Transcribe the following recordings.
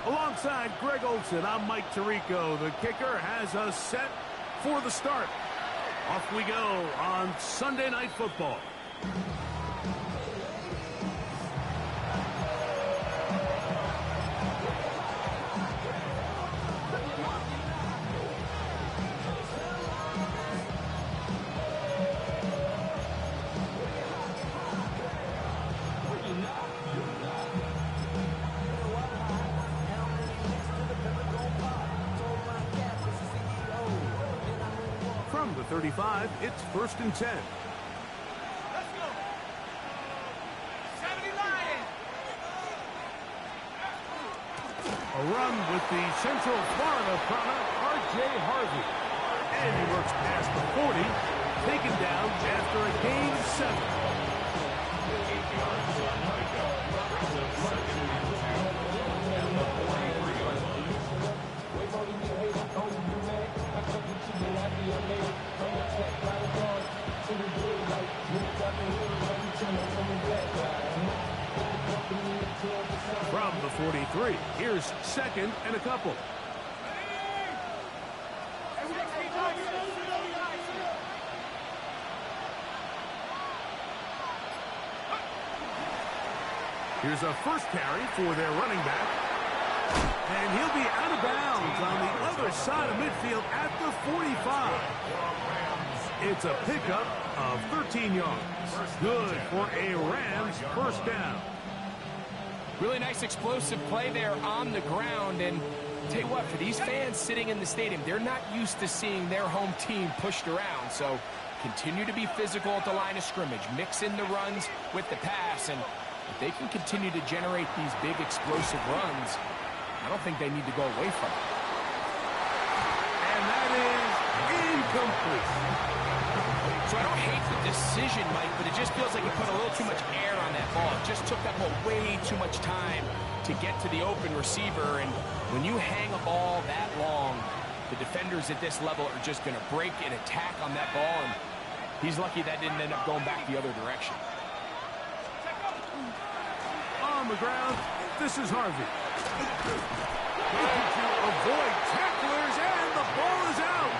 Alongside Greg Olson, I'm Mike Tirico. The kicker has us set for the start. Off we go on Sunday Night Football. From the 35, it's 1st and 10. Let's go. 70 Lions. A run with the Central Florida product, R.J. Harvey. And he works past the 40, taken down after a gain of 7. From the 43, here's 2nd and a couple. Here's a first carry for their running back. And he'll be out of bounds on the other side of midfield at the 45. It's a pickup of 13 yards. Good for a Rams first down. Really nice explosive play there on the ground. And tell you what, for these fans sitting in the stadium, they're not used to seeing their home team pushed around. So continue to be physical at the line of scrimmage. Mix in the runs with the pass. And if they can continue to generate these big explosive runs, I don't think they need to go away from it. And that is incomplete. So I don't hate the decision, Mike, but it just feels like he put a little too much air on that ball. It just took that ball way too much time to get to the open receiver. And when you hang a ball that long, the defenders at this level are just going to break and attack on that ball. And he's lucky that didn't end up going back the other direction. On the ground, this is Harvey. Looking to avoid tacklers, and the ball is out.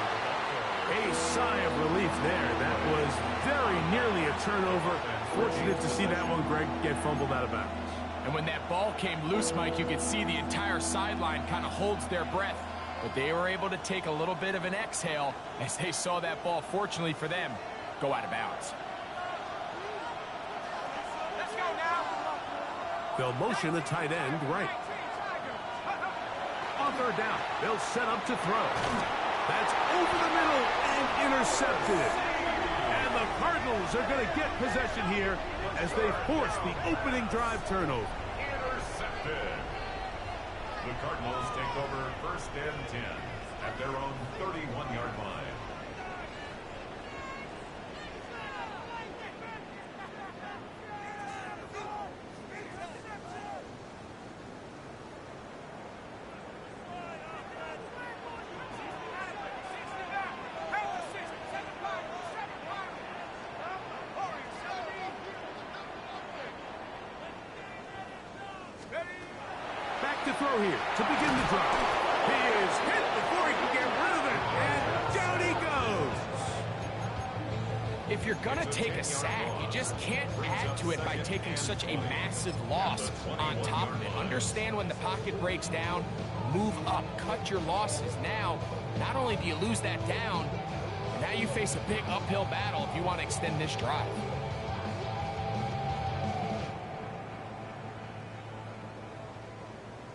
A sigh of relief there. That was very nearly a turnover. Fortunate to see that one, Greg, get fumbled out of bounds. And when that ball came loose, Mike, you could see the entire sideline kind of holds their breath. But they were able to take a little bit of an exhale as they saw that ball, fortunately for them, go out of bounds. Let's go now. They'll motion the tight end right. On 3rd down, they'll set up to throw. That's over the middle and intercepted. And the Cardinals are going to get possession here as they force the opening drive turnover. Intercepted. The Cardinals take over 1st and 10 at their own 31-yard line. Back to throw here to begin the drive. He is hit before he can get rid of it, and down he goes. If you're going to take a sack, you just can't add to it by taking such a massive loss on top of it. Understand when the pocket breaks down, move up, cut your losses. Now, not only do you lose that down, now you face a big uphill battle if you want to extend this drive.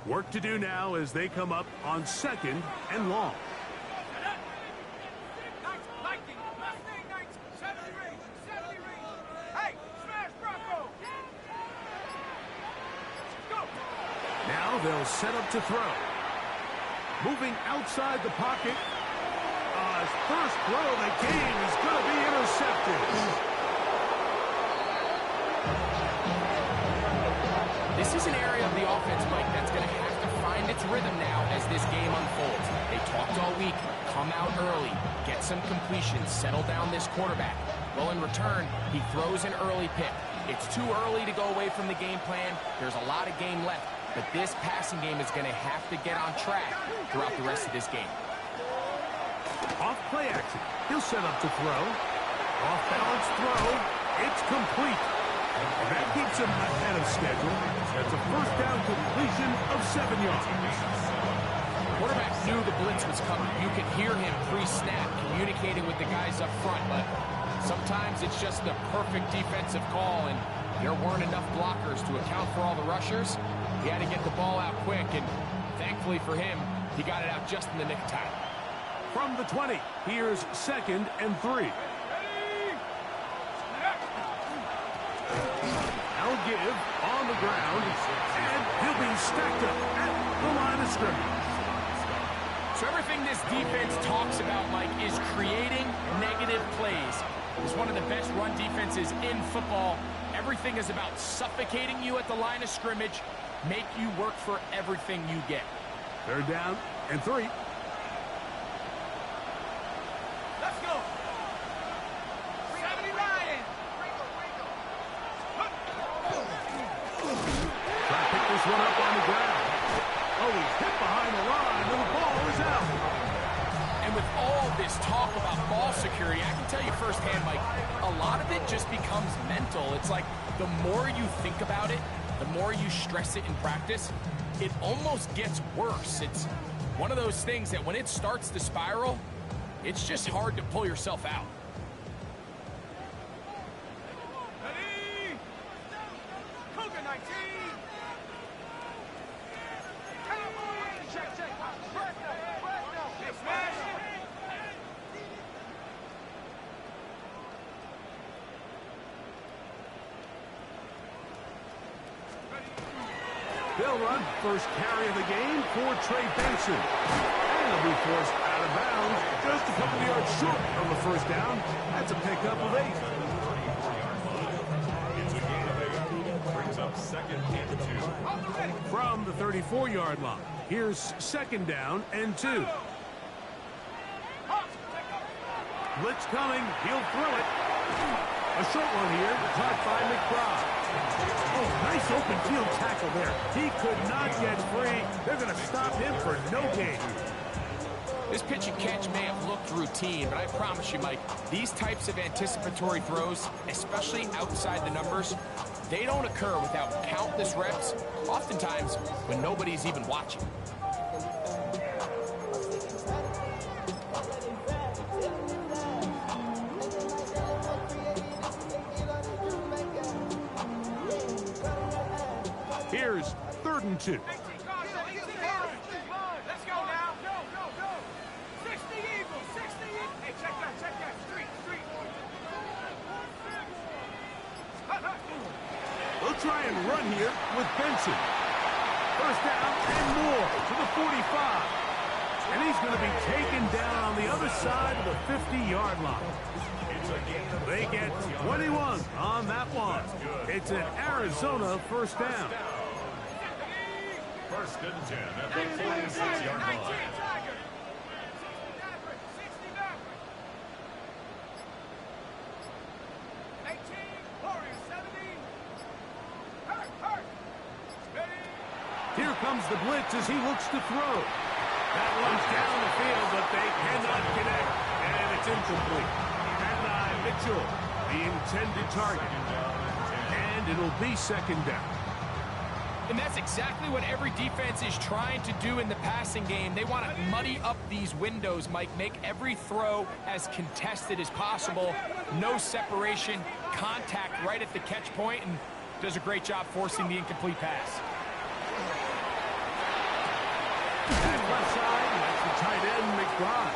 Work to do now as they come up on 2nd and long. Now they'll set up to throw. Moving outside the pocket. His first throw of the game is going to be intercepted. This is an area of the offense, Mike, that's going to have to find its rhythm now as this game unfolds. They talked all week, come out early, get some completions, settle down this quarterback. Well, in return, he throws an early pick. It's too early to go away from the game plan. There's a lot of game left. but this passing game is going to have to get on track throughout the rest of this game. Off play action. He'll set up to throw. Off balance throw. It's complete. And that keeps him ahead of schedule. That's a first down completion of 7 yards. Quarterback knew the blitz was coming. You could hear him pre-snap communicating with the guys up front, but sometimes it's just the perfect defensive call, and there weren't enough blockers to account for all the rushers. He had to get the ball out quick, and thankfully for him, he got it out just in the nick of time. From the 20, here's 2nd and 3. Now give on the ground, and he'll be stacked up at the line of scrimmage. So everything this defense talks about, Mike, is creating negative plays. It's one of the best run defenses in football. Everything is about suffocating you at the line of scrimmage, make you work for everything you get. 3rd down and 3. Let's go. 70 Lions. Try to pick this one up on the ground. Oh, he's hit behind the line, and the ball is out. And with all this talk about ball security, I can tell you firsthand, Mike, a lot of it just becomes mental. It's like the more you think about it, the more you stress it in practice, it almost gets worse. It's one of those things that when it starts to spiral, it's just hard to pull yourself out. Ready? Cougar 19. Check, check. Press now. Smash. They'll run first carry of the game for Trey Benson. And he'll be forced out of bounds just a couple yards short of the first down. That's a pickup of 8. It's a gain of 8. Brings up 2nd and 2. From the 34-yard line, here's 2nd down and 2. Blitz coming. He'll throw it. A short one here, caught by McBride. Oh, nice open field tackle there. He could not get free. They're going to stop him for no gain. This pitch and catch may have looked routine, but I promise you, Mike, these types of anticipatory throws, especially outside the numbers, they don't occur without countless reps, oftentimes when nobody's even watching. Here's 3rd and 2. Let's go now. Go. 60 Eagles. 60 Eagles. Hey, check that. Street. They'll try and run here with Benson. First down and more to the 45. And he's going to be taken down on the other side of the 50-yard line. They get 21 on that one. It's an Arizona first down. 1st and 10 at the 46-yard line. 60 Maverick. 18 Warriors. 17. Hurt. Ready? Here comes the blitz as he looks to throw. That one's down the field, but they cannot connect, and it's incomplete. And Mitchell, the intended target. And it'll be 2nd down. And that's exactly what every defense is trying to do in the passing game. They want to muddy up these windows, Mike, make every throw as contested as possible. No separation, contact right at the catch point, and does a great job forcing the incomplete pass. Back left side, that's the tight end, McBride.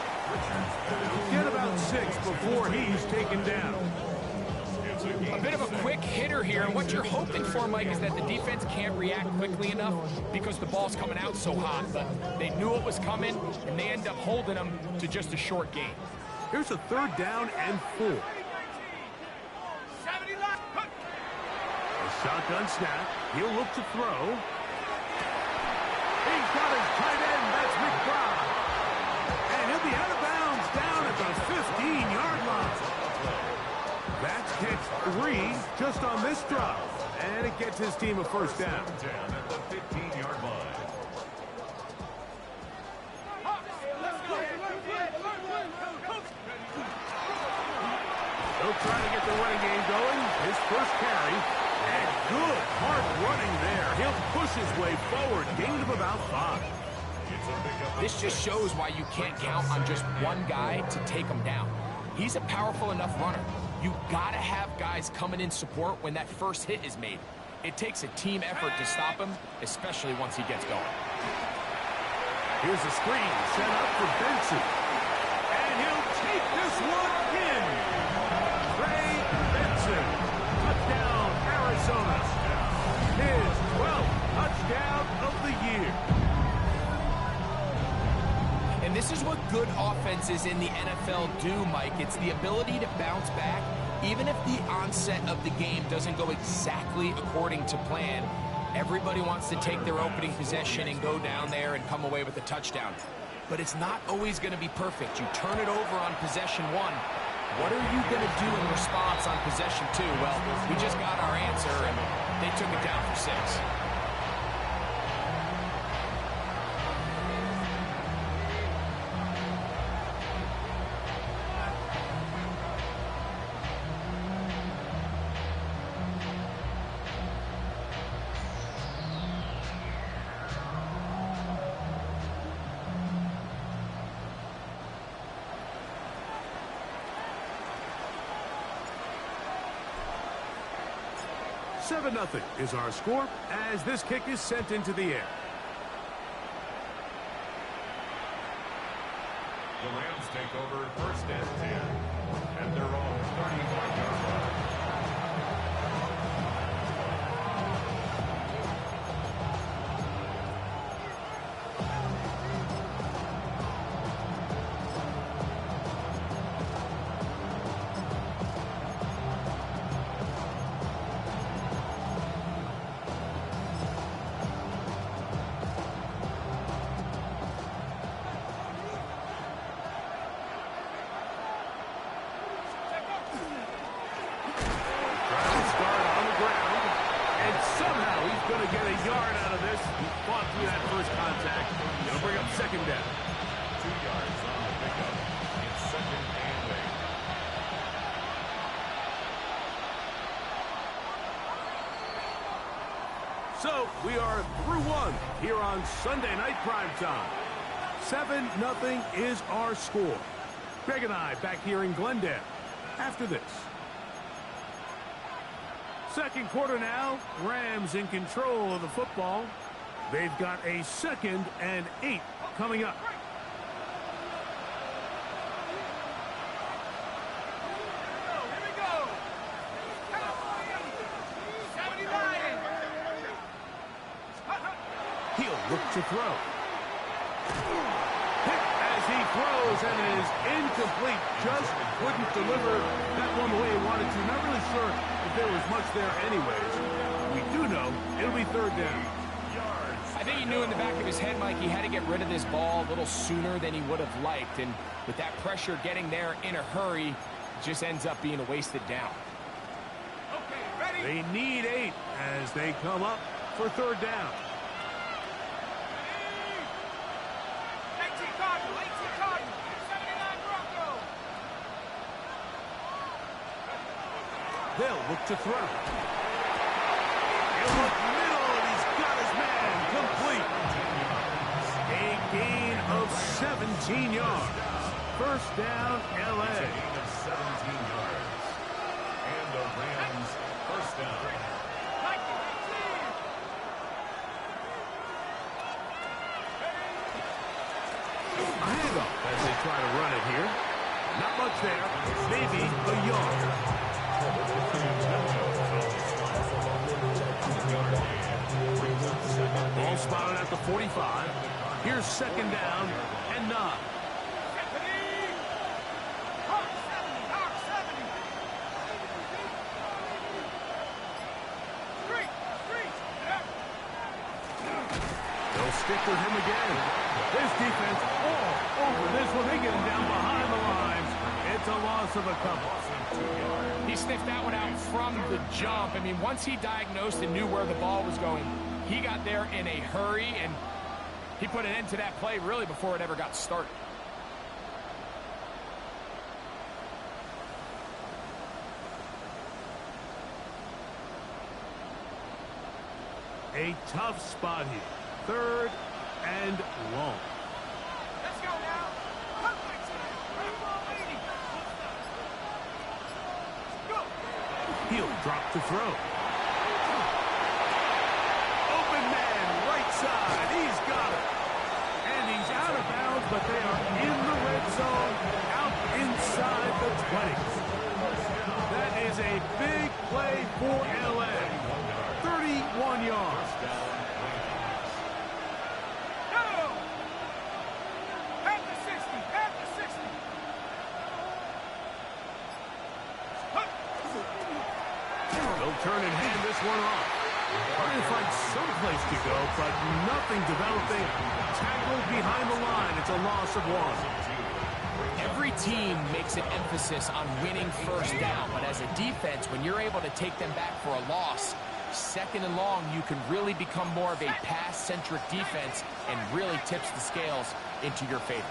Get about 6 before he's taken down. A bit of a quick hitter here. What you're hoping for, Mike, is that the defense can't react quickly enough because the ball's coming out so hot. But they knew it was coming, and they end up holding them to just a short gain. Here's a 3rd down and 4. 70 left. A shotgun snap. He'll look to throw. He's got his tight end. That's McBride. And he'll be out of bounds down at the 15-yard line. That's catch 3 just on this drive. And it gets his team a first down. 10 at the 15-yard line. They'll try to get the running game going. His first carry. And good hard running there. He'll push his way forward. Gain of about 5. This just shows why you can't count on just one guy to take him down. He's a powerful enough runner. You gotta have guys coming in support when that first hit is made. It takes a team effort to stop him, especially once he gets going. Here's a screen set up for Benson. And he'll take this one in. Trey Benson. Touchdown, Arizona. His 12th touchdown of the year. And this is what good offenses in the NFL do, Mike. It's the ability to bounce back, even if the onset of the game doesn't go exactly according to plan. Everybody wants to take their opening possession and go down there and come away with a touchdown. But it's not always going to be perfect. You turn it over on possession 1. What are you going to do in response on possession 2? Well, we just got our answer, and they took it down for 6. Nothing is our score as this kick is sent into the air. The Rams take over first and 10 at their own 35-yard line. So we are through one here on Sunday Night Primetime. 7-0 is our score. Greg and I back here in Glendale after this. Second quarter now. Rams in control of the football. They've got a 2nd and 8 coming up. Look to throw. Hit as he throws, and it is incomplete. Just couldn't deliver that one the way he wanted to. Not really sure if there was much there anyways. We do know it'll be 3rd down. I think he knew in the back of his head, Mike, he had to get rid of this ball a little sooner than he would have liked. And with that pressure getting there in a hurry, it just ends up being a wasted down. Okay, ready? They need 8 as they come up for 3rd down. They'll look to throw. He'll look middle, and he's got his man complete. A gain of 17 yards. First down, L.A. A gain of 17 yards. And the Rams first down. A handoff as they try to run it here. Not much there. Maybe a yard. Ball spotted at the 45. Here's 2nd down and 9. They'll stick with him again. His defense all over this one. They get him down behind the lines. It's a loss of a couple. He sniffed that one out from the jump. I mean, once he diagnosed and knew where the ball was going, he got there in a hurry, and he put an end to that play really before it ever got started. A tough spot here. 3rd and long. Let's go now. Perfect. Right ball, lady. Go. He'll drop to throw. Open man, right side. He's got it. And he's out of bounds, but they are in the red zone, out inside the 20s. That is a big play for LA. 31 yards. No. At the 60. At the 60. They'll turn and hand this one off. Trying to find some place to go, but nothing developing. Tackled behind the line. It's a loss of 1. Every team makes an emphasis on winning first down, but as a defense, when you're able to take them back for a loss, 2nd and long, you can really become more of a pass-centric defense and really tips the scales into your favor.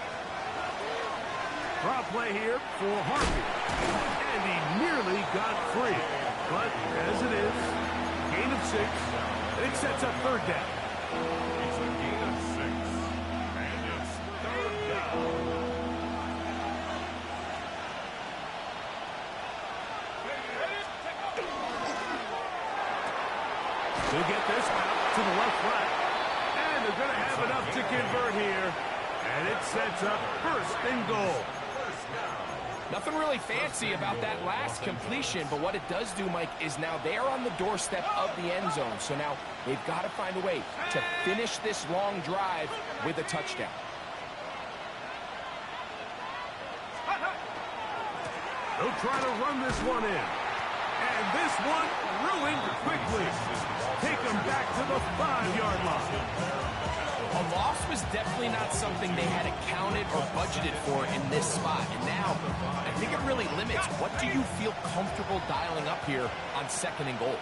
Draw play here for Harvey. And he nearly got free. But as it is, gain of 6. It sets up 3rd down. It's a gain of 6. And it's 3rd down. They get this out to the left flat. And they're going to have enough to convert here. And it sets up 1st and goal. Nothing really fancy about that last completion, but what it does do, Mike, is now they're on the doorstep of the end zone. So now they've got to find a way to finish this long drive with a touchdown. They'll try to run this one in. And this one ruined quickly. Take them back to the 5-yard line. A loss was definitely not something they had accounted or budgeted for in this spot. And now, I think it really limits what do you feel comfortable dialing up here on 2nd and goal.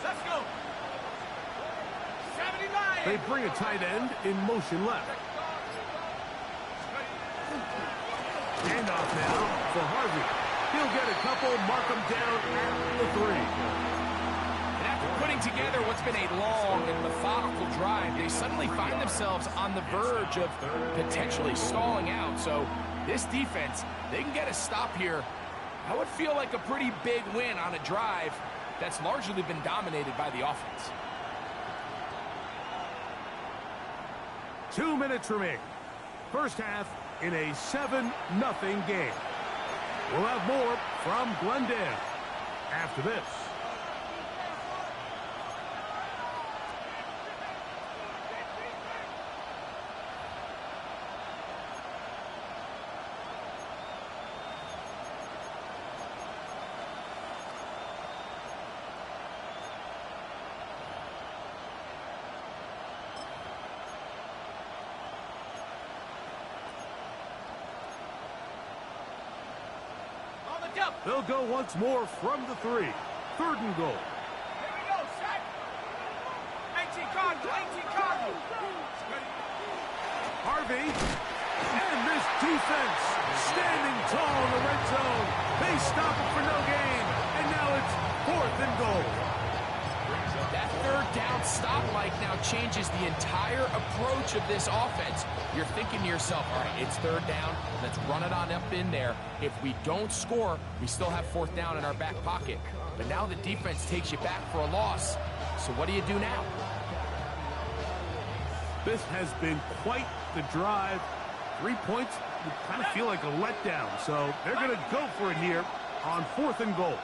Let's go. 79. They bring a tight end in motion left. Handoff now for Harvey. He'll get a couple, mark him down at the 3. And after putting together what's been a long and methodical drive, they suddenly find themselves on the verge of potentially stalling out. So this defense, they can get a stop here. That would feel like a pretty big win on a drive that's largely been dominated by the offense. 2 minutes remaining. First half in a 7-0 game. We'll have more from Glendale after this. They'll go once more from the 3. 3rd and goal. Here we go, set. 18 Cardinals, 18 Cardinals. Harvey. And this defense standing tall in the red zone. They stop it for no gain. And now it's 4th and goal. That 3rd down stop, Mike, now changes the entire approach of this offense. You're thinking to yourself, all right, it's 3rd down. Let's run it on up in there. If we don't score, we still have 4th down in our back pocket. But now the defense takes you back for a loss. So what do you do now? This has been quite the drive. 3 points would kind of feel like a letdown. So they're going to go for it here on 4th and goal.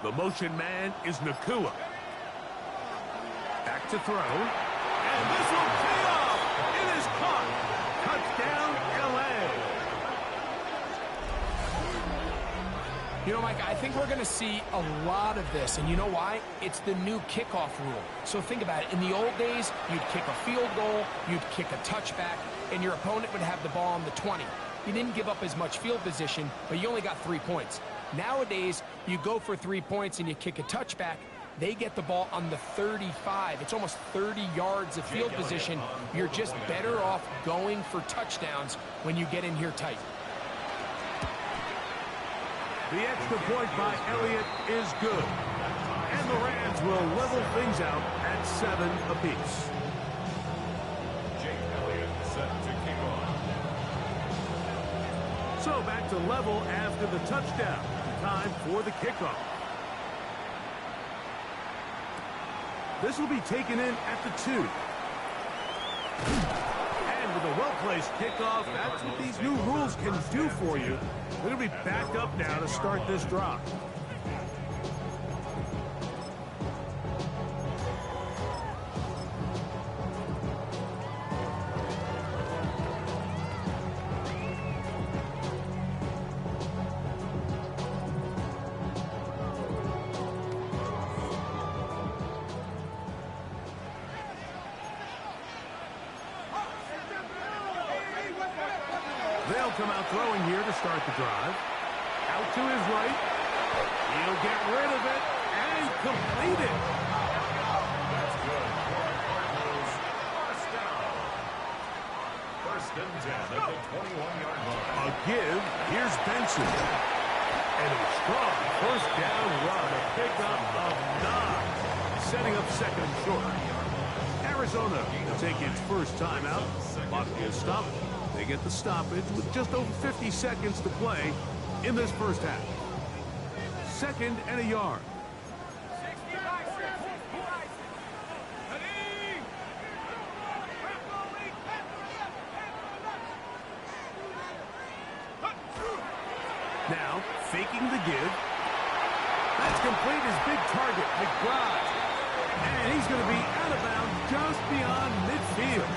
The motion man is Nakua. Back to throw. And this will pay off. It is caught. Touchdown, L.A. You know, Mike, I think we're going to see a lot of this, and you know why? It's the new kickoff rule. So think about it. In the old days, you'd kick a field goal, you'd kick a touchback, and your opponent would have the ball on the 20. You didn't give up as much field position, but you only got 3 points. Nowadays, you go for 3 points and you kick a touchback, they get the ball on the 35. It's almost 30 yards of field position. You're just better off going for touchdowns when you get in here tight. The extra point by Elliott is good. And the Rams will level things out at 7 apiece. Jake Elliott set to kick off. So back to level after the touchdown. Time for the kickoff. This will be taken in at the 2. And with a well-placed kickoff, that's what these new rules can do for you. They're going to be backed up now to start this drive. They'll come out throwing here to start the drive. Out to his right. He'll get rid of it and complete it. That's good. Cardinals, first down. First and 10 at the 21-yard line. A give. Here's Benson. And a strong first down run. A pickup of 9. Setting up second and short. Arizona to take its first time out. Clock is stopped. They get the stoppage with just over 50 seconds to play in this first half. Second and a yard. Now, faking the give. That's complete his big target, McBride. And he's going to be out of bounds just beyond midfield.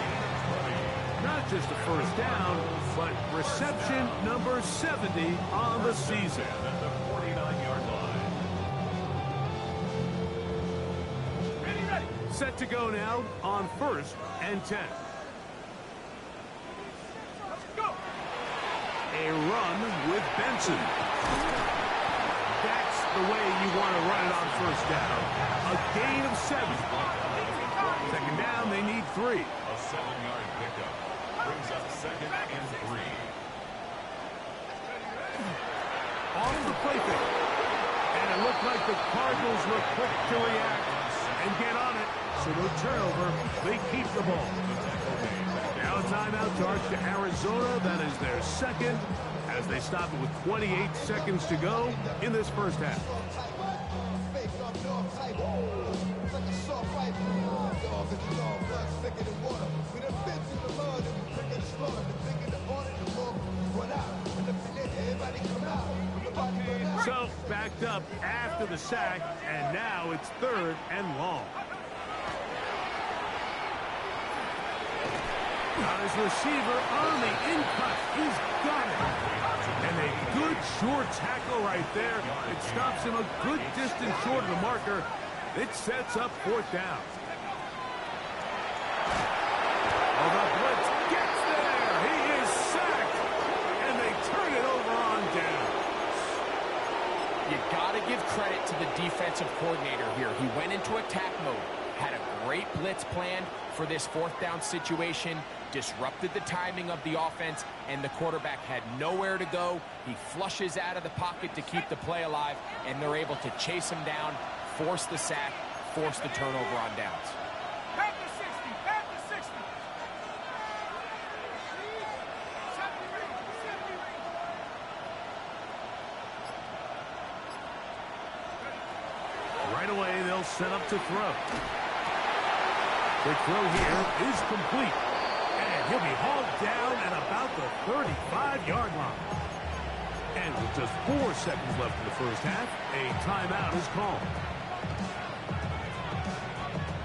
Not just a first down, but reception number 70 on the season. At the 49-yard line. Ready. Set to go now on first and 10. Go. A run with Benson. That's the way you want to run it on first down. A gain of 7. Second down, they need 3. A 7-yard pickup. Brings up second and 3. Off the play fake. And it looked like the Cardinals were quick to react and get on it. So no turnover. They keep the ball. Now a timeout charge to Arizona. That is their second as they stop it with 28 seconds to go in this first half. So, backed up after the sack, and now it's third and long. Got his receiver on the in-cut. He's got it. And a good short tackle right there. It stops him a good distance short of the marker. It sets up fourth down. Oh, the blitz gets there. He is sacked. And they turn it over on down. You got to give credit to the defensive coordinator here. He went into attack mode, had a great blitz plan for this fourth down situation, disrupted the timing of the offense, and the quarterback had nowhere to go. He flushes out of the pocket to keep the play alive, and they're able to chase him down, force the sack, force the turnover on downs. Back to 60. Back to 60. Right away, they'll set up to throw. The throw here is complete. And he'll be hauled down at about the 35-yard line. And with just 4 seconds left in the first half, a timeout is called.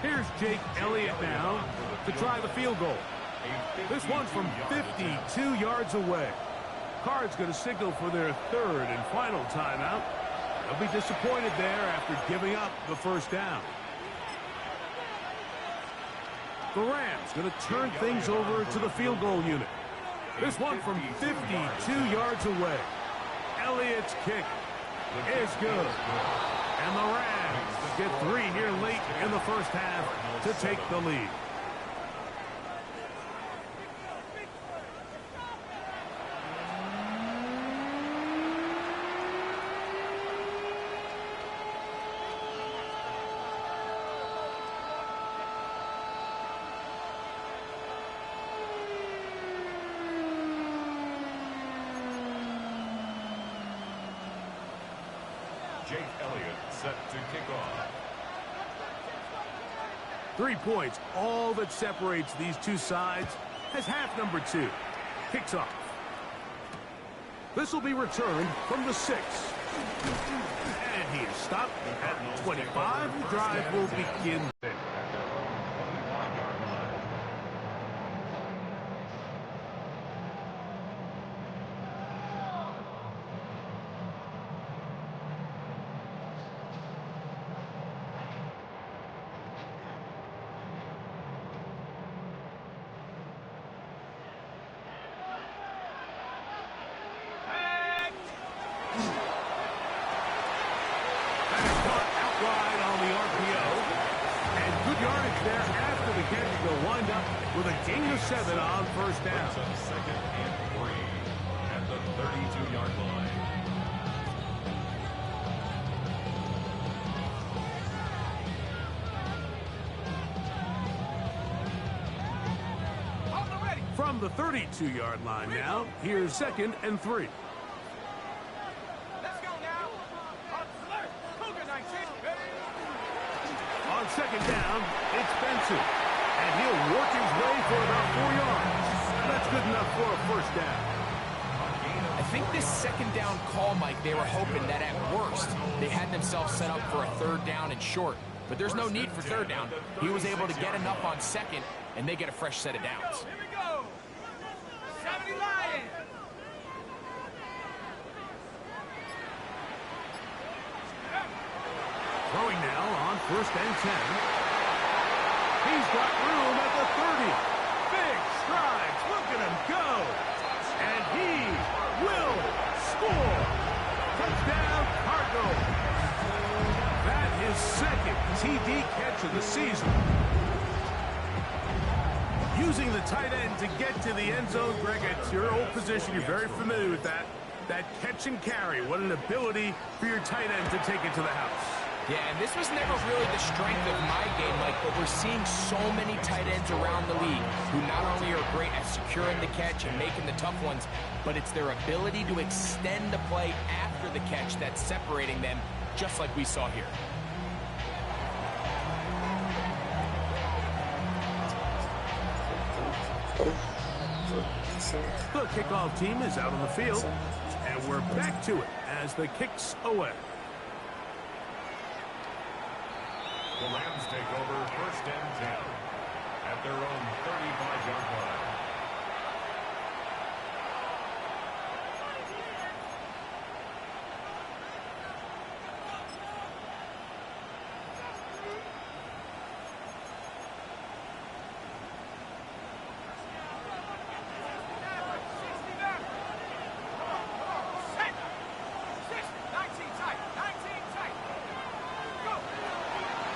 Here's Jake Elliott now to try the field goal. This one from 52 yards away. Card's going to signal for their third and final timeout. They'll be disappointed there after giving up the first down. The Rams going to turn things over to the field goal unit. This one from 52 yards away. Elliott's kick is good. And the Rams get 3 here late in the first half to take the lead. Jake Elliott set to kick off. 3 points, all that separates these two sides, as half number 2 kicks off. This will be returned from the 6. And he is stopped at the 25. The drive will begin there. They'll wind up with a gain of 7 on first down. Second and 3 at the 32-yard line. From the 32-yard line now, here's second and 3. Let's go now. Cougar 19. On second down, it's Benson. And he'll work his way for about 4 yards. That's good enough for a first down. I think this second down call, Mike, they were hoping that at worst they had themselves set up for a third down and short. But there's no need for third down. He was able to get enough on second, and they get a fresh set of downs. Here we go. 70 Lions. Throwing now on first and 10. He's got room at the 30. Big strides. Look at him go. And he will score. Touchdown, Cardinals. That is second TD catch of the season. Using the tight end to get to the end zone, Greg, it's your old position. You're very familiar with that. That catch and carry. What an ability for your tight end to take it to the house. Yeah, and this was never really the strength of my game, Mike, but we're seeing so many tight ends around the league who not only are great at securing the catch and making the tough ones, but it's their ability to extend the play after the catch that's separating them, just like we saw here. The kickoff team is out on the field, and we're back to it as the kick's away. The Rams take over first and 10 at their own 35-yard line.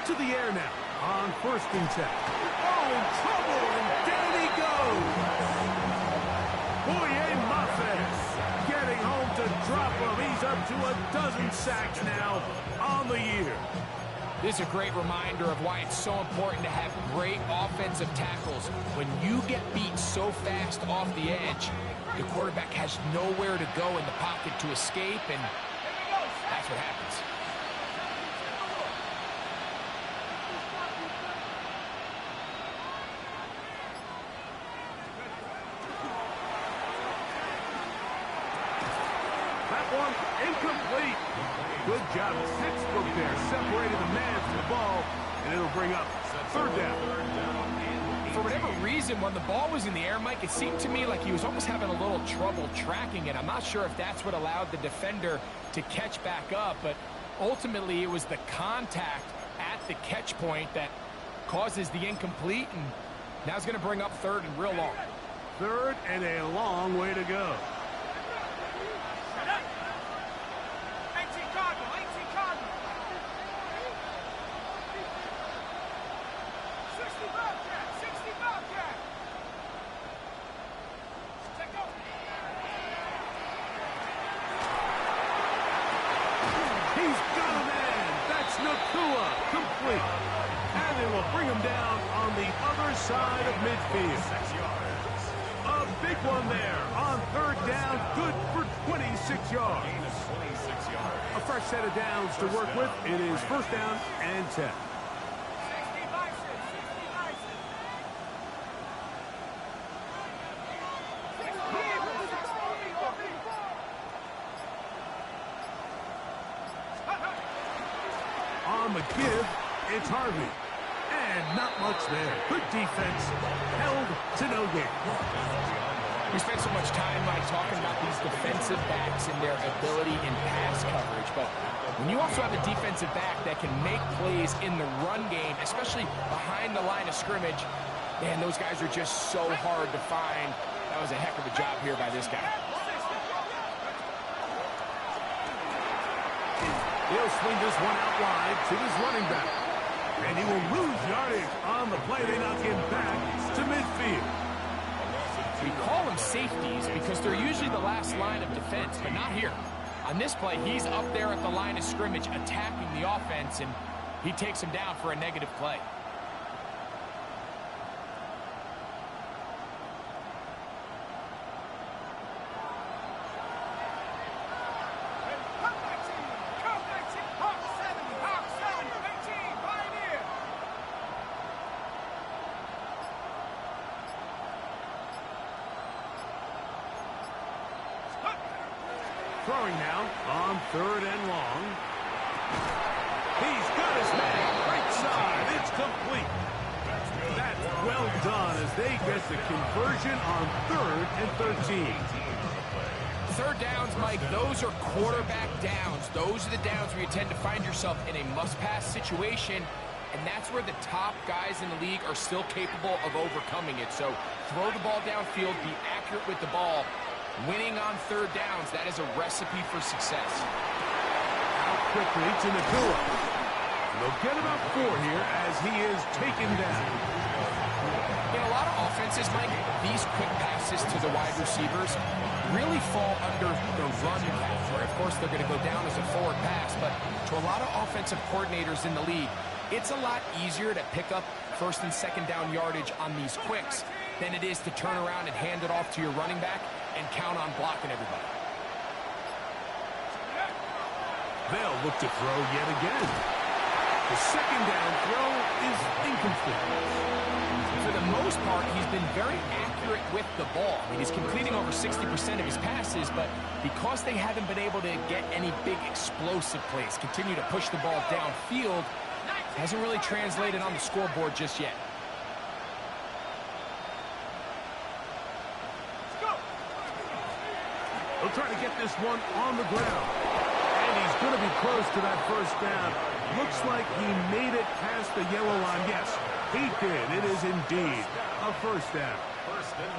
To the air now on first and 10. Oh, in trouble, and down he goes. Boye Maffez getting home to drop him. He's up to a dozen sacks now on the year. This is a great reminder of why it's so important to have great offensive tackles. When you get beat so fast off the edge, the quarterback has nowhere to go in the pocket to escape, and that's what happens. Incomplete. Good job. Textbook there. Separated the man from the ball, and it'll bring up third down. for whatever reason, when the ball was in the air, Mike, it seemed to me like he was almost having a little trouble tracking it. I'm not sure if that's what allowed the defender to catch back up, but ultimately it was the contact at the catch point that causes the incomplete, and now it's going to bring up third and real long. Third and a long way to go. 18 Cardinals, 18 Cardinals. 60 Bobcat, 60 Bobcat. Check go. He's got a man. That's Nakua, complete. And they will bring him down on the other side of midfield. 6 yards. A big one there on third down, good for 26 yards. Gain of 26 yards. A fresh set of downs to work with. It is first down and 10. 60 Bison, 60 Bison. 60 Eagles, 60 Eagles. On the give, it's Harvey. And not much there. Good defense. Held to no gain. We spent so much time, Mike, talking about these defensive backs and their ability in pass coverage, but when you also have a defensive back that can make plays in the run game, especially behind the line of scrimmage, man, those guys are just so hard to find. That was a heck of a job here by this guy. He'll swing this one out wide to his running back. And he will lose yardage on the play. They knock him back to midfield. We call them safeties because they're usually the last line of defense, but not here. On this play, he's up there at the line of scrimmage attacking the offense, and he takes him down for a negative play. Throwing now on third and long. He's got his man right side. It's complete. That's well done as they get the conversion on third and 13. Third downs, Mike, those are quarterback downs. Those are the downs where you tend to find yourself in a must-pass situation, and that's where the top guys in the league are still capable of overcoming it. So throw the ball downfield, be accurate with the ball. Winning on third downs, that is a recipe for success. Out quickly to Nakua. They'll get about 4 here as he is taken down. In a lot of offenses, Mike, these quick passes to the wide receivers really fall under the run category. Of course, they're going to go down as a forward pass, but to a lot of offensive coordinators in the league, it's a lot easier to pick up first and second down yardage on these quicks than it is to turn around and hand it off to your running back and count on blocking everybody. They'll look to throw yet again. The second down throw is incomplete. For the most part, he's been very accurate with the ball. I mean, he's completing over 60% of his passes, but because they haven't been able to get any big explosive plays, continue to push the ball downfield, hasn't really translated on the scoreboard just yet. He'll try to get this one on the ground. And he's going to be close to that first down. Looks like he made it past the yellow line. Yes, he did. It is indeed a first down. First and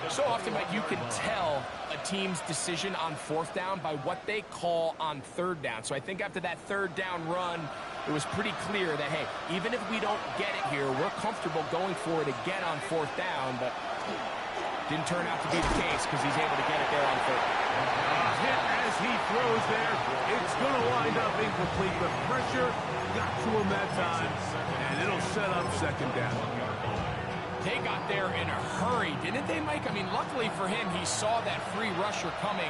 10. So often, Mike, you can tell a team's decision on fourth down by what they call on third down. So I think after that third down run, it was pretty clear that, hey, even if we don't get it here, we're comfortable going for it again on fourth down, but didn't turn out to be the case because he's able to get it there on third. Hit as he throws there. It's going to wind up incomplete. The pressure got to him that time, and it'll set up second down. They got there in a hurry, didn't they, Mike? I mean, luckily for him, he saw that free rusher coming,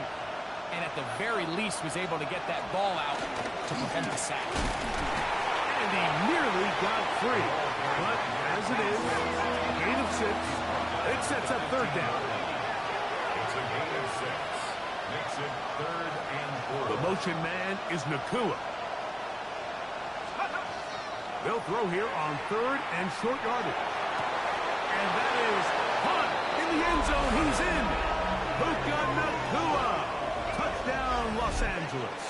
and at the very least was able to get that ball out to prevent the sack. And he nearly got free. But as it is, gain of 6, it sets up third down. It's a gain of 6. Makes it third and 4. The motion man is Nakua. They'll throw here on third and short yardage. And that is punt in the end zone. He's in. Puka Nacua. Touchdown, Los Angeles.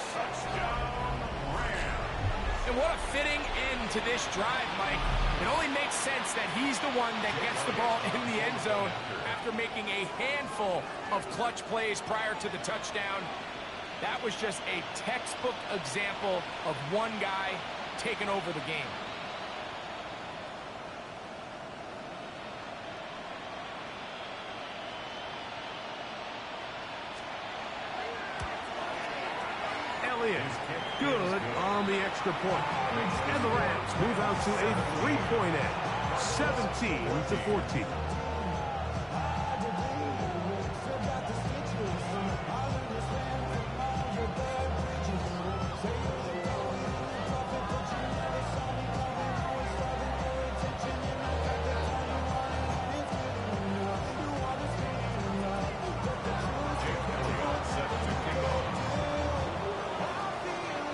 And what a fitting end to this drive, Mike. It only makes sense that he's the one that gets the ball in the end zone after making a handful of clutch plays prior to the touchdown. That was just a textbook example of one guy taking over the game. Good on the extra point. And the Rams move out to a 3-point edge, 17-14.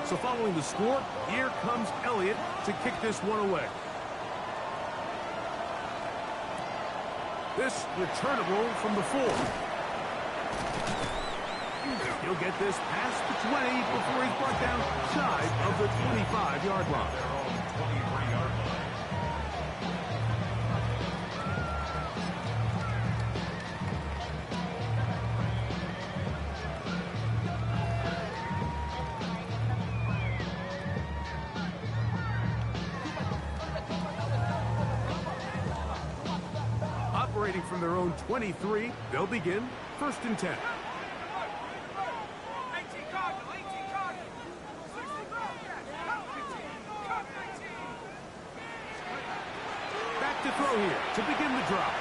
So following the score, here comes Elliott to kick this one away. This returnable from the 4. He'll get this past the 20 before he's brought down shy of the 25-yard line. Operating from their own 23, they'll begin 1st and 10. 18 Cardinals, 18 Cardinals. 60 ground, cut 15, cut 19. Back to throw here to begin the drop.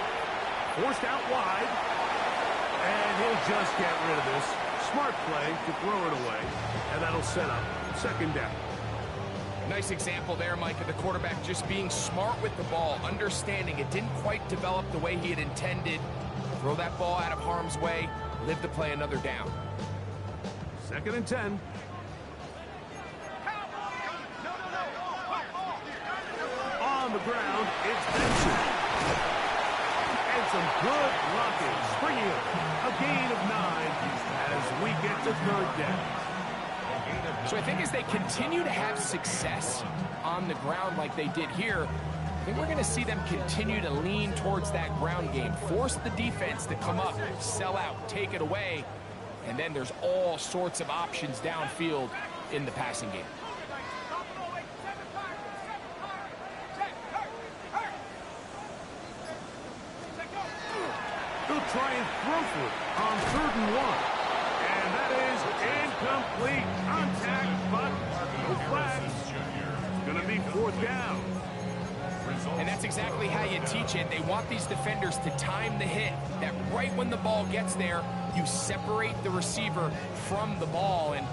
Forced out wide. And he'll just get rid of this. Smart play to throw it away. And that'll set up 2nd down. Nice example there, Mike, of the quarterback just being smart with the ball, understanding it didn't quite develop the way he had intended. Throw that ball out of harm's way, live to play another down. 2nd and 10. On the ground, it's Benson. And some good blocking, springing up. A gain of 9 as we get to 3rd down. So I think as they continue to have success on the ground like they did here, I think we're going to see them continue to lean towards that ground game, force the defense to come up, sell out, take it away, and then there's all sorts of options downfield in the passing game. They'll try and throw for it on 3rd and 1. And that is incomplete. Contact, but no flags. It's going to be 4th down. And that's exactly how you teach it. They want these defenders to time the hit, that right when the ball gets there, you separate the receiver from the ball. And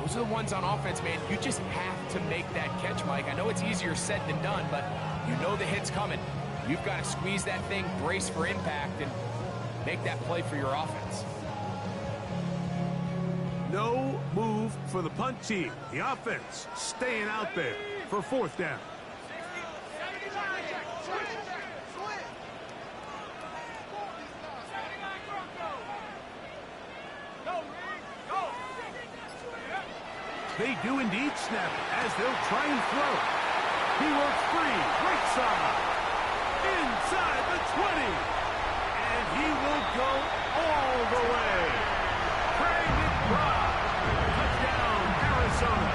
those are the ones on offense, man. You just have to make that catch, Mike. I know it's easier said than done, but you know the hit's coming. You've got to squeeze that thing, brace for impact, and make that play for your offense. No move for the punt team. The offense staying out there for 4th down. They do indeed snap as they'll try and throw. He works free, right side, inside the 20. And he will go all the way. Craig McBride, touchdown, Arizona.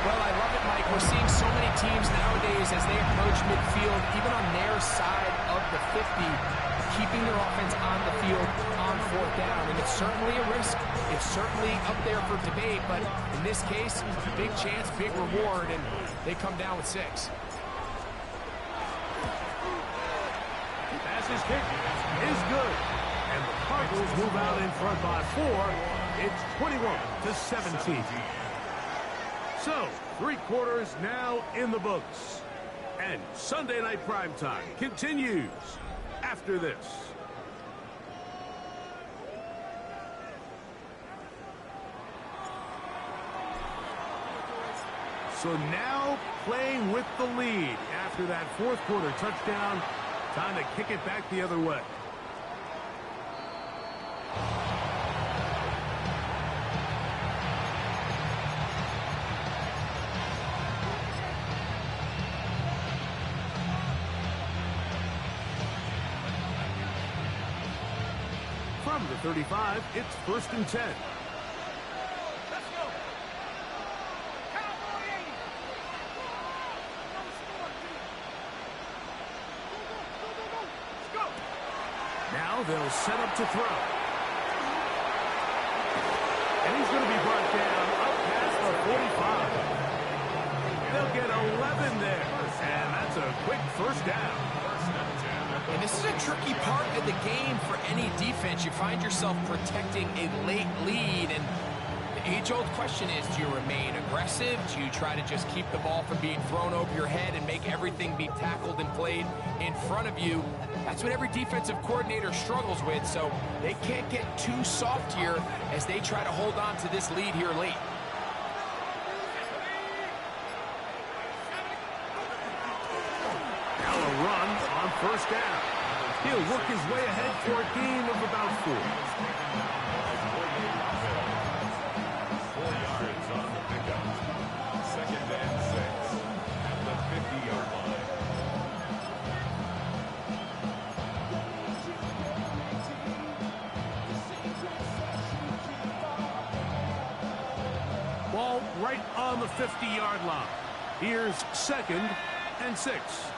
Well, I love it, Mike. We're seeing so many teams nowadays as they approach midfield, even on their side of the 50, keeping their offense on the field on 4th down. And it's certainly a risk. It's certainly up there for debate, but in this case, big chance, big reward, and they come down with 6. Pass is kicked. Is good. And the Cardinals move out in front by 4. It's 21-17. So, 3 quarters now in the books. And Sunday Night Primetime continues after this. So now playing with the lead after that fourth quarter touchdown. Time to kick it back the other way. From the 35, it's 1st and 10. Let's go. Cowboy 80. Let's go. Now they'll set up to throw. And he's going to be brought down up past the 45. They'll get 11 there. And that's a quick first down. And this is a tricky part of the game for any defense. You find yourself protecting a late lead, and the age-old question is, do you remain aggressive? Do you try to just keep the ball from being thrown over your head and make everything be tackled and played in front of you? That's what every defensive coordinator struggles with, so they can't get too soft here as they try to hold on to this lead here late. Now a run on first down. He'll work his way ahead for a gain of about 4. 4 yards on the pickup. 2nd and 6 at the 50-yard line. Ball right on the 50-yard line. Here's 2nd and 6.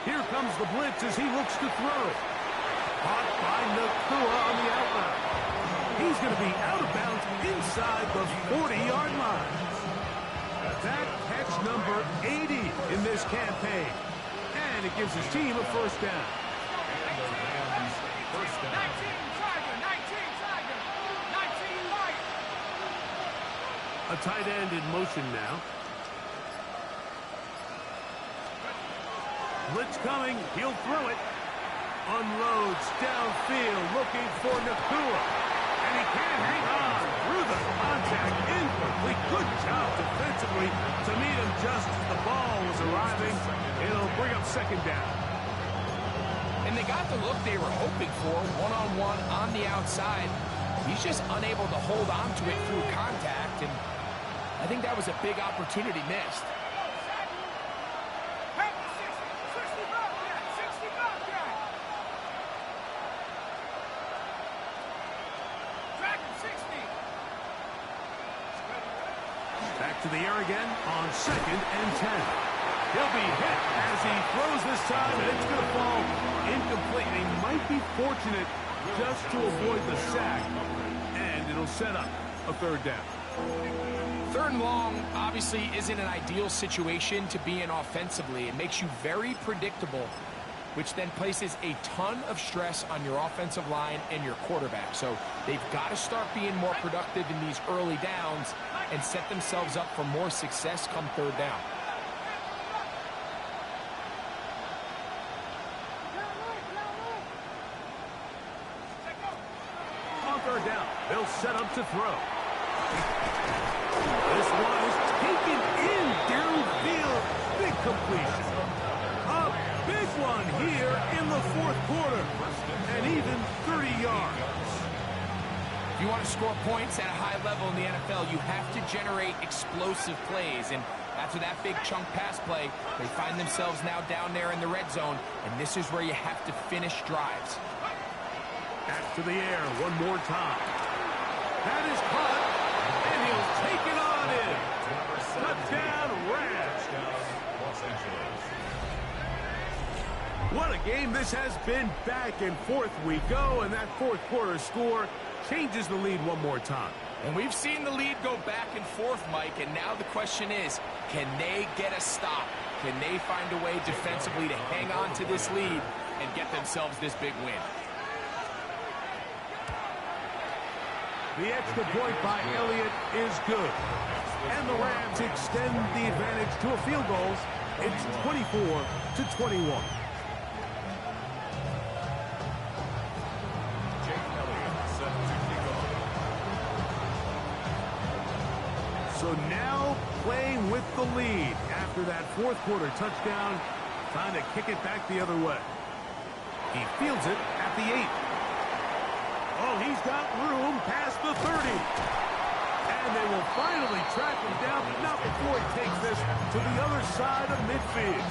Here comes the blitz as he looks to throw. Caught by Nakua on the outline. He's going to be out of bounds inside the 40-yard line. That catch number 80 in this campaign. And it gives his team a first down. And the Rams first down. 19 Tiger, 19 Tiger, 19 Light. A tight end in motion now. Blitz coming. He'll throw it. Unloads downfield looking for Nakua. And he can't hang on through the contact. Incomplete. Good job defensively to meet him just as the ball was arriving. It'll bring up 2nd down. And they got the look they were hoping for, one-on-one on the outside. He's just unable to hold on to it through contact, and I think that was a big opportunity missed. Back to the air again on 2nd and 10. He'll be hit as he throws this time, and it's going to fall incomplete. He might be fortunate just to avoid the sack, and it'll set up a 3rd down. 3rd and long obviously isn't an ideal situation to be in offensively. It makes you very predictable, which then places a ton of stress on your offensive line and your quarterback. So they've got to start being more productive in these early downs and set themselves up for more success come 3rd down. On 3rd down, they'll set up to throw. This one is taken in downfield. Big completion. A big one here in the 4th quarter. And even 30 yards. If you want to score points at a high level in the NFL, you have to generate explosive plays. And after that big chunk pass play, they find themselves now down there in the red zone. And this is where you have to finish drives. Back to the air one more time. That is caught. And he'll take it on in. Touchdown, Rams. Los Angeles. What a game this has been. Back and forth we go, and that 4th quarter score changes the lead one more time. And we've seen the lead go back and forth, Mike, and now the question is, can they get a stop? Can they find a way defensively to hang on to this lead and get themselves this big win? The extra point by Elliott is good. And the Rams extend the advantage to a field goal. It's 24-21. So now playing with the lead after that fourth quarter touchdown, trying to kick it back the other way. He fields it at the 8. Oh, he's got room past the 30. And they will finally track him down, but not before he takes this to the other side of midfield.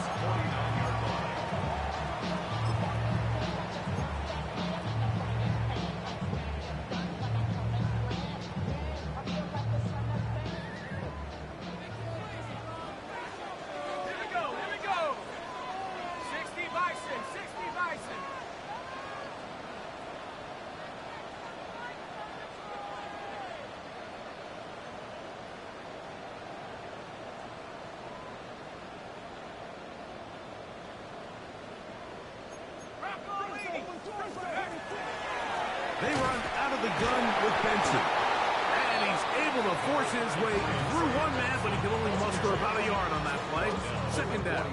They run out of the gun with Benson. And he's able to force his way through one man, but he can only muster about a yard on that play. Second down.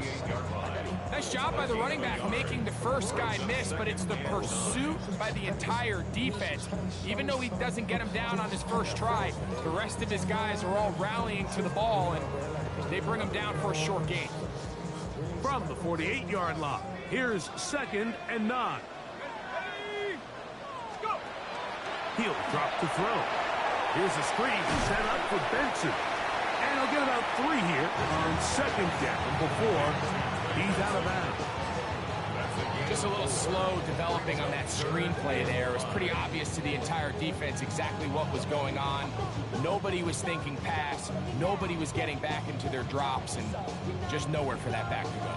Nice job by the running back making the first guy miss, but it's the pursuit by the entire defense. Even though he doesn't get him down on his first try, the rest of his guys are all rallying to the ball, and they bring him down for a short gain. From the 48-yard line, here's 2nd and 9. He'll drop to throw. Here's a screen set up for Benson. And he'll get about 3 here on 2nd down before he's out of bounds. Just a little slow developing on that screenplay there. It was pretty obvious to the entire defense exactly what was going on. Nobody was thinking pass. Nobody was getting back into their drops, and just nowhere for that back to go.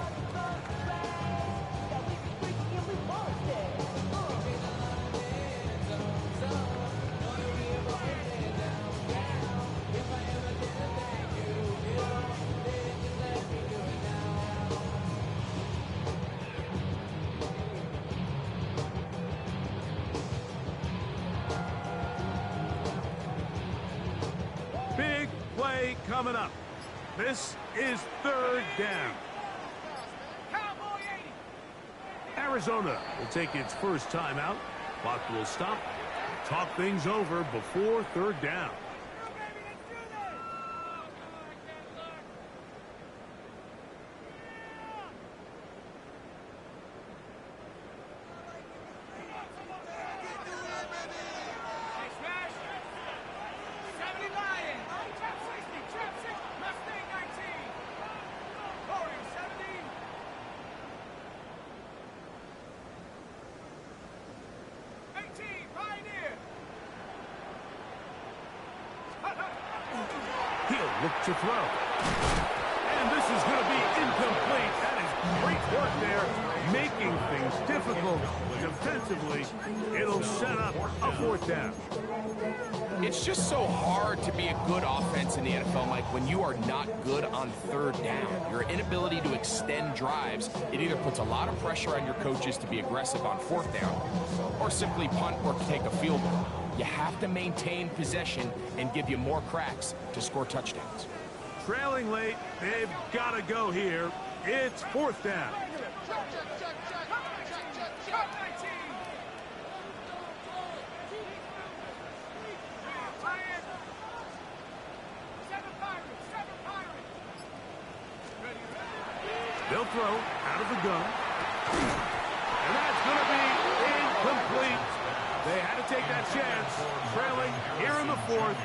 Big play coming up. This is 3rd down. Cowboy 80. Arizona will take its first timeout. Clock will stop. Talk things over before 3rd down. He'll look to throw. And this is going to be incomplete. That is great work there, making things difficult defensively. It'll set up a 4th down. It's just so hard to be a good offense in the NFL, Mike, when you are not good on 3rd down. Your inability to extend drives, it either puts a lot of pressure on your coaches to be aggressive on 4th down, or simply punt or take a field goal. You have to maintain possession and give you more cracks to score touchdowns. Trailing late, they've got to go here. It's 4th down. They'll throw out of the gun. And that's going to be incomplete. They had to take that chance, trailing here in the 4th.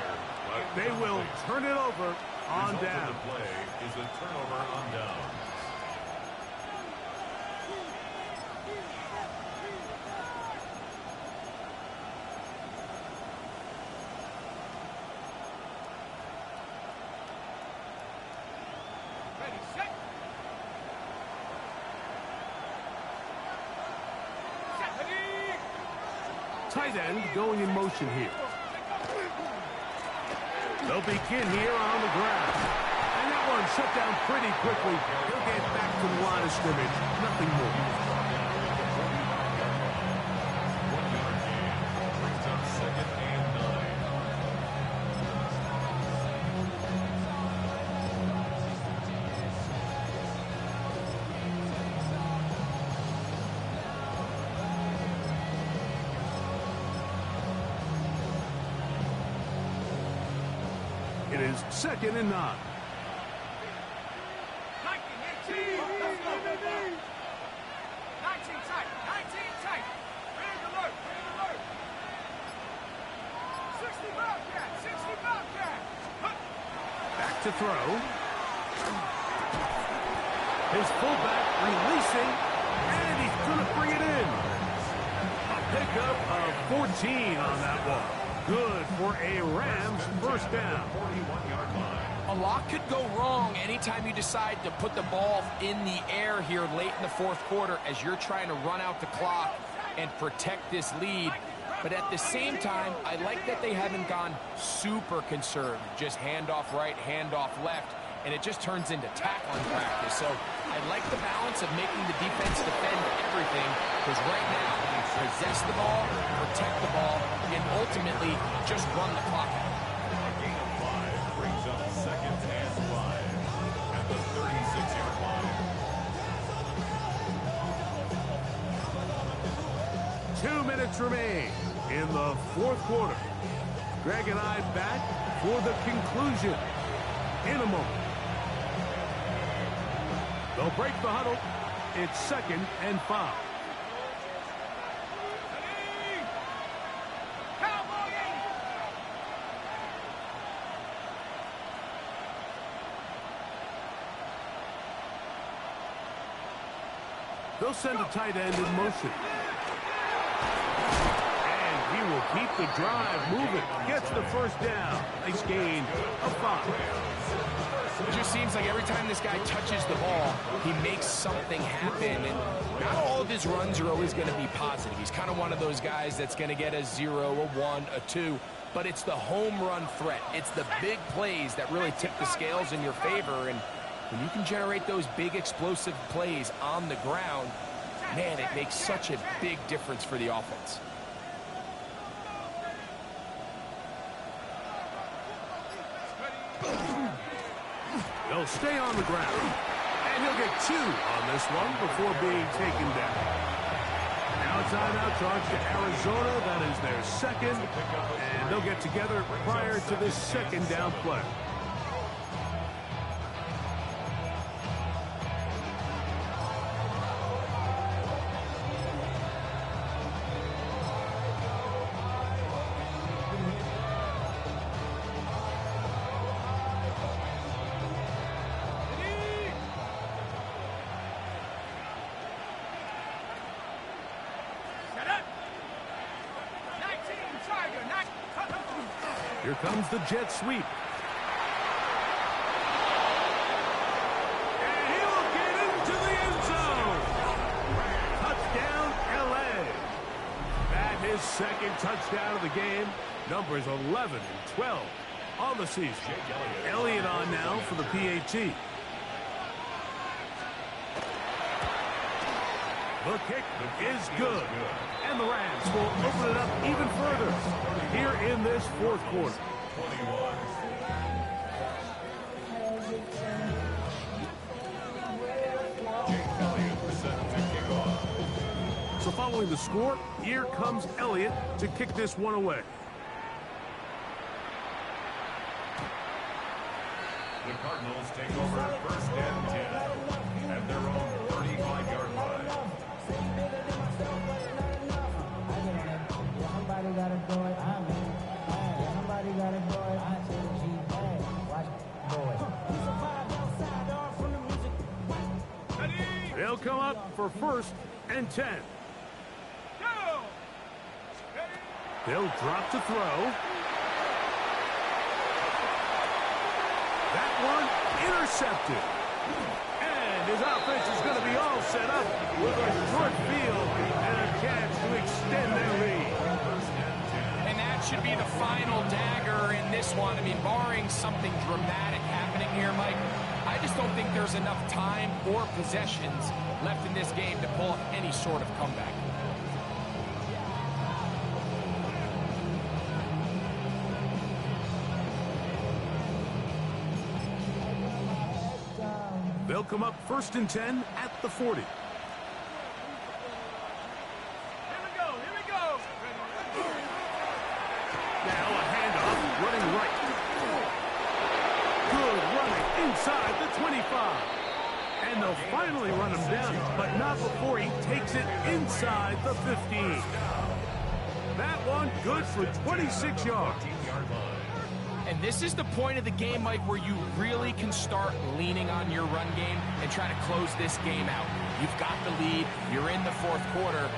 They will turn it over on down. The play is a turnover on down. Tight end going in motion here. They'll begin here on the ground. And that one shut down pretty quickly. He'll get back to the line of scrimmage. Nothing more. 1-yard gain brings up 2nd and 9. It is 2nd and 9. 19, 18. Let's go. 19 tight. 19 tight. Red alert. Red alert. 60 Bobcat. 60 Bobcat. Back to throw. His fullback releasing, and he's going to bring it in. A pickup of 14 on that one. Good for a Rams first down. 41-yard line. A lot could go wrong anytime you decide to put the ball in the air here late in the fourth quarter as you're trying to run out the clock and protect this lead. But at the same time, I like that they haven't gone super conservative. Just handoff right, handoff left, and it just turns into tackling practice. So I like the balance of making the defense defend everything, because right now, possess the ball, protect the ball, and ultimately just run the clock out. A gain of 5 brings up 2nd and 5 at the 36-yard line. 2 minutes remain in the fourth quarter. Greg and I back for the conclusion in a moment. They'll break the huddle. It's 2nd and 5. They'll send a tight end in motion. And he will keep the drive moving. Gets the first down. Nice gain of 5. It just seems like every time this guy touches the ball, he makes something happen. And not all of his runs are always going to be positive. He's kind of one of those guys that's going to get a 0, a 1, a 2. But it's the home run threat. It's the big plays that really tip the scales in your favor. And when you can generate those big explosive plays on the ground, man, it makes such a big difference for the offense. They'll stay on the ground. And he'll get 2 on this one before being taken down. Now a timeout charge to Arizona. That is their 2nd. And they'll get together prior to this 2nd down play. Here comes the jet sweep. And he will get into the end zone. Touchdown, L.A. That his 2nd touchdown of the game. Numbers 11 and 12 on the season. Elliott on now for the PAT. The kick is good. And the Rams will open it up even further here in this fourth quarter. 21. Jake Elliott set to kick off. So following the score, here comes Elliott to kick this one away. The Cardinals take over 1st and 10 at their own 35-yard line. Somebody gotta do it. Somebody gotta do it. Watch boy. They'll come up for 1st and 10. They'll drop to throw. That one intercepted. And his offense is going to be all set up with a short field and a chance to extend their lead. And that should be the final dagger in this one. I mean, barring something dramatic happening here, Mike, I just don't think there's enough time or possessions left in this game to pull off any sort of comeback. They'll come up 1st and 10 at the 40. Here we go. Now a handoff running right. and they'll finally run him down, but not before he takes it inside the 15. That one good for 26 yards. And this is the point of the game, Mike, where you really can start leaning on your run game and try to close this game out. You've got the lead, you're in the fourth quarter,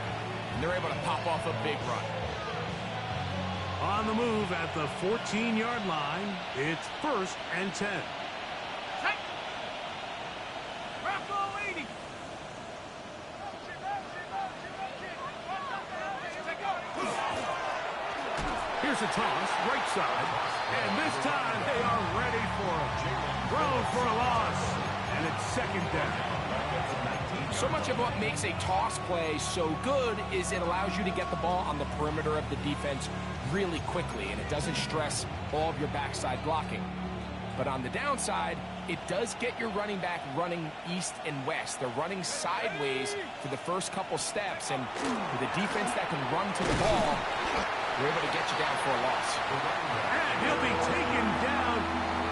and they're able to pop off a big run. On the move at the 14-yard line, it's 1st and 10. Check. Rocco 80. Here's a toss, right side, and this time they are ready for him. Thrown for a loss, and it's 2nd down. So much of what makes a toss play so good is it allows you to get the ball on the perimeter of the defense really quickly, and it doesn't stress all of your backside blocking. But on the downside, it does get your running back running east and west. They're running sideways for the first couple steps, and with a defense that can run to the ball, they're able to get you down for a loss. And he'll be taken down.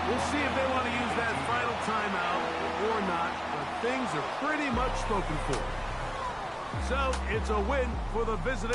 We'll see if they want to use that final timeout or not, but things are pretty much spoken for. So it's a win for the visiting